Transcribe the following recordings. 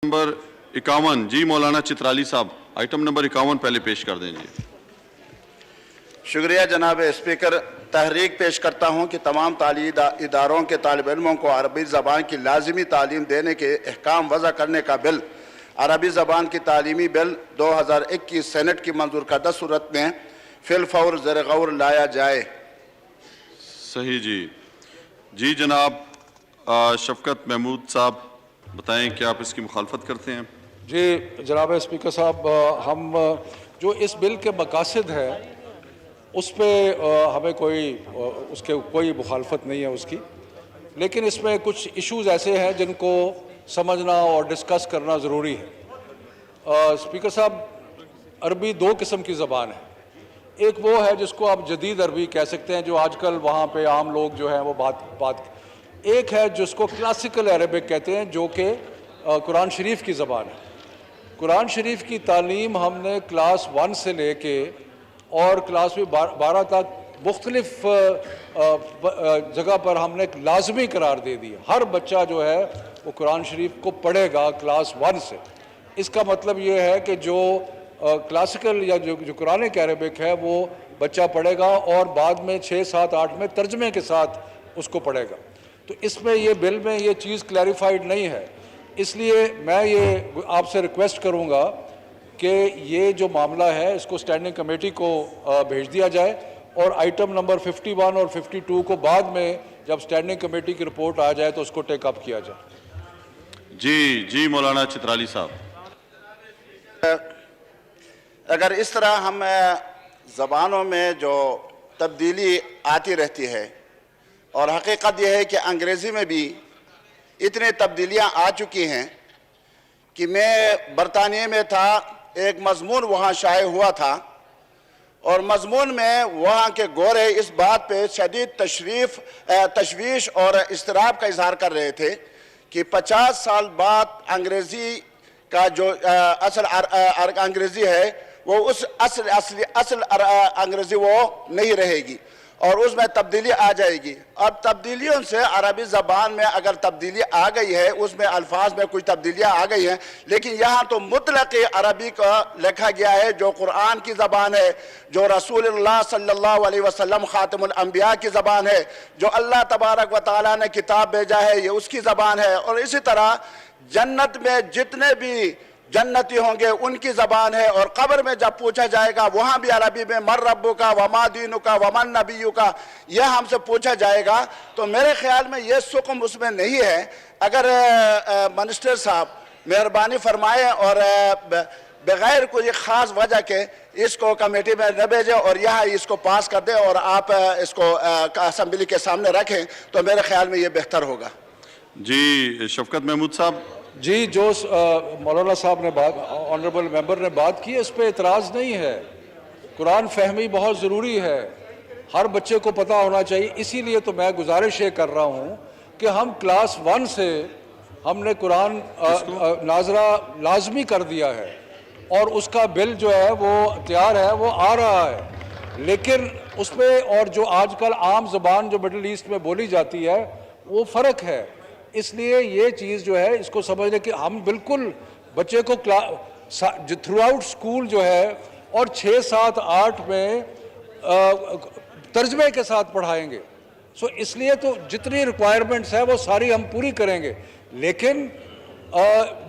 Number 51 جی مولانا چترالی صاحب item number 51 پہلے پیش کر دیں جی. شکریہ جناب اسپیکر. تحریک پیش کرتا ہوں کہ تمام تعلیمی اداروں کے طالب علموں کو عربی زبان کی لازمی تعلیم دینے کے احکام وضع کرنے کا بل عربی زبان کی تعلیمی بل 2021 سینٹ کی منظور کردہ صورت میں فی الفور زیر غور لایا جائے. صحیح جی. جی جناب شفقت محمود صاحب بتائیں کہ آپ اس کی مخالفت کرتے ہیں؟ جی جناب اسپیکر صاحب، ہم جو اس بل کے مقاصد ہیں اس پہ ہمیں کوئی مخالفت نہیں ہے اس کی، لیکن اس میں کچھ ایشوز ایسے ہیں جن کو سمجھنا اور ڈسکس کرنا ضروری ہے. اسپیکر صاحب، عربی دو قسم کی زبان ہے. ایک وہ ہے جس کو آپ جدید عربی کہہ سکتے ہیں، جو آج کل وہاں پہ عام لوگ جو ہیں وہ بات ایک ہے جس کو کلاسیکل عربک کہتے ہیں، جو کہ قرآن شریف کی زبان ہے. قرآن شریف کی تعلیم ہم نے کلاس 1 سے لے کے اور کلاس 12 تک مختلف جگہ پر ہم نے لازمی قرار دے دی. ہر بچہ جو ہے وہ قرآن شریف کو پڑھے گا کلاس 1 سے. اس کا مطلب یہ ہے کہ جو کلاسیکل یا جو قرآن عربک ہے وہ بچہ پڑھے گا اور بعد میں 6, 7, 8 میں ترجمے کے ساتھ اس کو پڑھے گا. تو اس میں یہ بل میں یہ چیز کلیریفائیڈ نہیں ہے. اس لیے میں یہ آپ سے ریکویسٹ کروں گا کہ یہ جو معاملہ ہے اس کو اسٹینڈنگ کمیٹی کو بھیج دیا جائے اور آئٹم نمبر 51 اور 52 کو بعد میں جب اسٹینڈنگ کمیٹی کی رپورٹ آ جائے تو اس کو ٹیک اپ کیا جائے. جی مولانا چترالی صاحب. اگر اس طرح ہم زبانوں میں جو تبدیلی آتی رہتی ہے، اور حقیقت یہ ہے کہ انگریزی میں بھی اتنی تبدیلیاں آ چکی ہیں کہ میں برطانیہ میں تھا، ایک مضمون وہاں شائع ہوا تھا اور مضمون میں وہاں کے گورے اس بات پہ شدید تشویش اور اضطراب کا اظہار کر رہے تھے کہ 50 سال بعد انگریزی کا جو اصل انگریزی ہے وہ اس اصل انگریزی وہ نہیں رہے گی اور اس میں تبدیلی آ جائے گی. اور تبدیلیوں سے عربی زبان میں اگر تبدیلی آ گئی ہے، اس میں الفاظ میں کچھ تبدیلیاں آ گئی ہیں، لیکن یہاں تو مطلق عربی کا لکھا گیا ہے جو قرآن کی زبان ہے، جو رسول اللہ صلی اللہ علیہ وسلم خاتم الانبیاء کی زبان ہے، جو اللہ تبارک و تعالیٰ نے کتاب بھیجا ہے یہ اس کی زبان ہے. اور اسی طرح جنت میں جتنے بھی جنتی ہوں گے ان کی زبان ہے، اور قبر میں جب پوچھا جائے گا وہاں بھی عربی میں من ربک وما دینک ومن نبیک یہ ہم سے پوچھا جائے گا. تو میرے خیال میں یہ سکم اس میں نہیں ہے. اگر منسٹر صاحب مہربانی فرمائیں اور بغیر کوئی خاص وجہ کے اس کو کمیٹی میں نہ بھیجیں اور یہاں اس کو پاس کر دیں اور آپ اس کو اسمبلی کے سامنے رکھیں تو میرے خیال میں یہ بہتر ہوگا. جی شفقت محمود صاحب. جی جو مولانا صاحب نے آنریبل ممبر نے بات کی اس پہ اعتراض نہیں ہے. قرآن فہمی بہت ضروری ہے، ہر بچے کو پتہ ہونا چاہیے. اسی لیے تو میں گزارش یہ کر رہا ہوں کہ ہم کلاس 1 سے ہم نے قرآن ناظرہ لازمی کر دیا ہے اور اس کا بل جو ہے وہ تیار ہے، وہ آ رہا ہے. لیکن اس میں اور جو آج کل عام زبان جو مڈل ایسٹ میں بولی جاتی ہے وہ فرق ہے. اس لیے یہ چیز جو ہے اس کو سمجھ لیں کہ ہم بالکل بچے کو تھرو آؤٹ اسکول جو ہے اور 6, 7, 8 میں ترجمے کے ساتھ پڑھائیں گے. سو اس لیے تو جتنی ریکوائرمنٹس ہے وہ ساری ہم پوری کریں گے، لیکن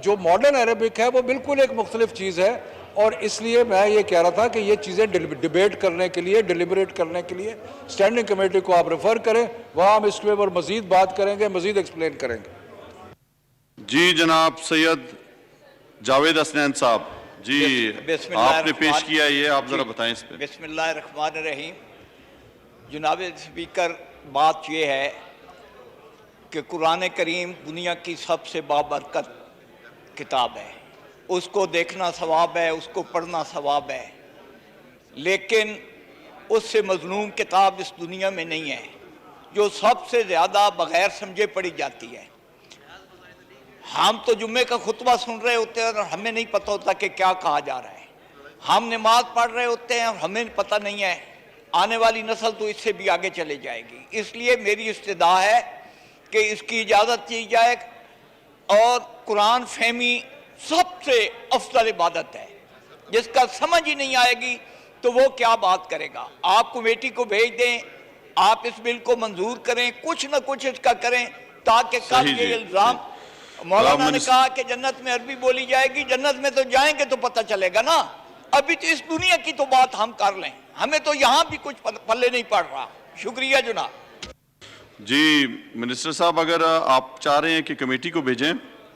جو ماڈرن عربک ہے وہ بالکل ایک مختلف چیز ہے. اور اس لیے میں یہ کہہ رہا تھا کہ یہ چیزیں ڈیبیٹ کرنے کے لیے ڈیلیبریٹ کرنے کے لیے اسٹینڈنگ کمیٹی کو آپ ریفر کریں، وہاں ہم اس کے اوپر مزید بات کریں گے، مزید ایکسپلین کریں گے. جی جناب سید جاوید حسنین صاحب. جی آپ نے پیش کیا یہ آپ ذرا بتائیں اس پہ. بسم اللہ الرحمن الرحیم. جناب اسپیکر، بات یہ ہے کہ قرآن کریم دنیا کی سب سے بابرکت کتاب ہے. اس کو دیکھنا ثواب ہے، اس کو پڑھنا ثواب ہے، لیکن اس سے مظلوم کتاب اس دنیا میں نہیں ہے جو سب سے زیادہ بغیر سمجھے پڑھی جاتی ہے. ہم تو جمعے کا خطبہ سن رہے ہوتے ہیں اور ہمیں نہیں پتہ ہوتا کہ کیا کہا جا رہا ہے. ہم نماز پڑھ رہے ہوتے ہیں اور ہمیں پتہ نہیں ہے. آنے والی نسل تو اس سے بھی آگے چلے جائے گی. اس لیے میری استدعا ہے کہ اس کی اجازت کی جائے اور قرآن فہمی سب سے افضل عبادت ہے. جس کا سمجھ ہی نہیں آئے گی تو وہ کیا بات کرے گا. آپ کمیٹی کو بھیج دیں, آپ اس بل کو منظور کریں, کچھ نہ کچھ اس کا کریں تاکہ کل صحیح یہ جی. الزام مولانا نے منسٹر- کہا کہ جنت میں عربی بولی جائے گی, جنت میں تو جائیں گے تو پتہ چلے گا نا. ابھی تو اس دنیا کی تو بات ہم کر لیں, ہمیں تو یہاں بھی کچھ پلے نہیں پڑ رہا. شکریہ جناب. جی منسٹر صاحب, اگر آپ چاہ رہے ہیں کہ کمیٹی کو بھیجیں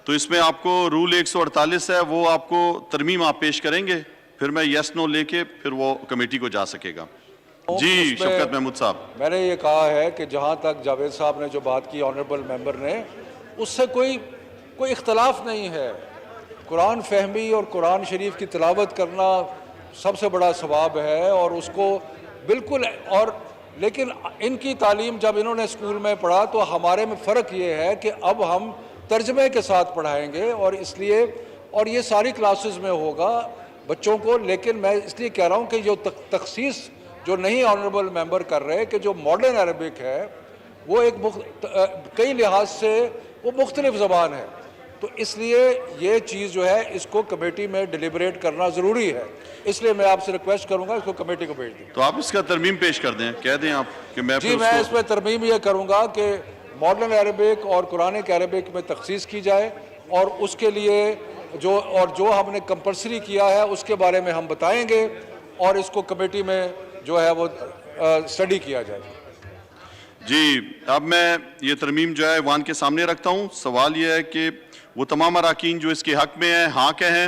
تو اس میں آپ کو رول 148 ہے, وہ آپ کو ترمیم آپ پیش کریں گے, پھر میں یس نو لے کے پھر وہ کمیٹی کو جا سکے گا. جی اس میں شفقت محمود صاحب. میں نے یہ کہا ہے کہ جہاں تک جاوید صاحب نے جو بات کی آنریبل ممبر نے, اس سے کوئی اختلاف نہیں ہے. قرآن فہمی اور قرآن شریف کی تلاوت کرنا سب سے بڑا ثواب ہے, اور اس کو بالکل. اور لیکن ان کی تعلیم جب انہوں نے اسکول میں پڑھا تو ہمارے میں فرق یہ ہے کہ اب ہم ترجمے کے ساتھ پڑھائیں گے, اور اس لیے اور یہ ساری کلاسز میں ہوگا بچوں کو. لیکن میں اس لیے کہہ رہا ہوں کہ جو تخصیص جو نہیں آنریبل ممبر کر رہے, کہ جو ماڈرن عربک ہے وہ ایک کئی لحاظ سے وہ مختلف زبان ہے, تو اس لیے یہ چیز جو ہے اس کو کمیٹی میں ڈیلیبریٹ کرنا ضروری ہے. اس لیے میں آپ سے ریکویسٹ کروں گا اس کو کمیٹی کو بھیج دیں. تو آپ اس کا ترمیم پیش کر دیں, کہہ دیں آپ کہ میں جی, میں اس میں ترمیم یہ کروں گا کہ ماڈرن عربک اور قرآنک عربک میں تخصیص کی جائے, اور اس کے لیے جو ہم نے کمپلسری کیا ہے اس کے بارے میں ہم بتائیں گے, اور اس کو کمیٹی میں جو ہے وہ اسٹڈی کیا جائے. جی اب میں یہ ترمیم جو ہے ایوان کے سامنے رکھتا ہوں. سوال یہ ہے کہ وہ تمام اراکین جو اس کے حق میں ہیں ہاں کہیں,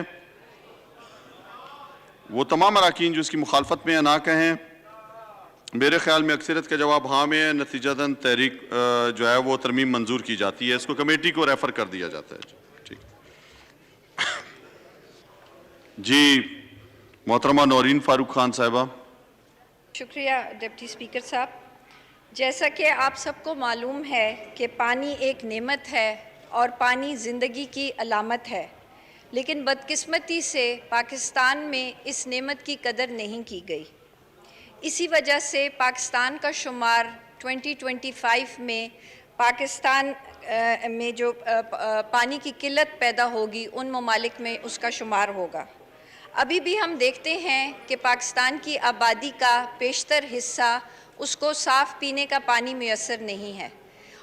وہ تمام اراکین جو اس کی مخالفت میں ہیں نہ کہیں. میرے خیال میں اکثریت کا جواب ہاں میں ہے, نتیجتاً تحریک جو ہے وہ ترمیم منظور کی جاتی ہے, اس کو کمیٹی کو ریفر کر دیا جاتا ہے. ٹھیک. جی محترمہ نورین فاروق خان صاحبہ. شکریہ ڈپٹی اسپیکر صاحب. جیسا کہ آپ سب کو معلوم ہے کہ پانی ایک نعمت ہے اور پانی زندگی کی علامت ہے, لیکن بدقسمتی سے پاکستان میں اس نعمت کی قدر نہیں کی گئی. اسی وجہ سے پاکستان کا شمار 2025 میں پاکستان میں جو پانی کی قلت پیدا ہوگی ان ممالک میں اس کا شمار ہوگا. ابھی بھی ہم دیکھتے ہیں کہ پاکستان کی آبادی کا بیشتر حصہ اس کو صاف پینے کا پانی میسر نہیں ہے,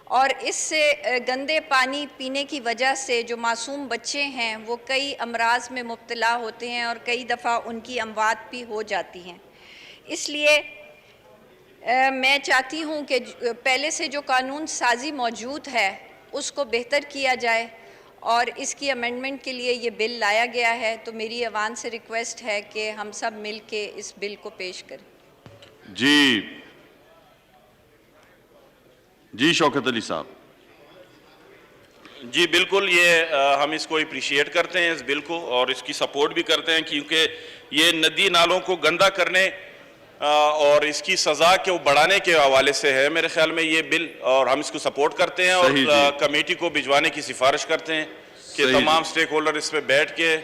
اور اس سے گندے پانی پینے کی وجہ سے جو معصوم بچے ہیں وہ کئی امراض میں مبتلا ہوتے ہیں, اور کئی دفعہ ان کی اموات بھی ہو جاتی ہیں. اس لیے میں چاہتی ہوں کہ پہلے سے جو قانون سازی موجود ہے اس کو بہتر کیا جائے, اور اس کی امینڈمنٹ کے لیے یہ بل لایا گیا ہے. تو میری ایوان سے ریکویسٹ ہے کہ ہم سب مل کے اس بل کو پیش کریں. جی شوکت علی صاحب. جی بالکل, یہ ہم اس کو اپریشیٹ کرتے ہیں اس بل کو, اور اس کی سپورٹ بھی کرتے ہیں, کیونکہ یہ ندی نالوں کو گندا کرنے اور اس کی سزا کو بڑھانے کے حوالے سے ہے میرے خیال میں یہ بل, اور ہم اس کو سپورٹ کرتے ہیں اور کمیٹی کو بھجوانے کی سفارش کرتے ہیں کہ تمام سٹیک ہولڈر اس پہ بیٹھ کے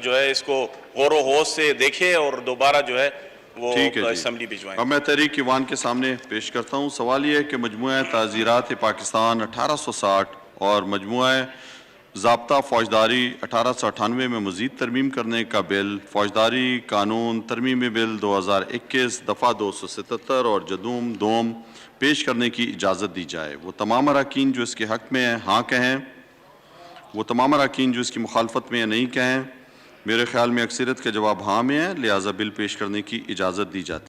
جو ہے اس کو غور و خوض سے دیکھیں اور دوبارہ جو ہے وہ اسمبلی بھجوائیں. اب میں تحریک ایوان کے سامنے پیش کرتا ہوں. سوال یہ ہے کہ مجموعہ تعزیرات پاکستان 1860 اور مجموعہ ضابطہ فوجداری 1898 میں مزید ترمیم کرنے کا بل, فوجداری قانون ترمیمی بل 2021 دفعہ 277 اور جدوم دوم پیش کرنے کی اجازت دی جائے. وہ تمام اراکین جو اس کے حق میں ہیں ہاں کہیں, وہ تمام اراکین جو اس کی مخالفت میں ہیں نہیں کہیں. میرے خیال میں اکثریت کا جواب ہاں میں ہے, لہٰذا بل پیش کرنے کی اجازت دی جاتی ہے.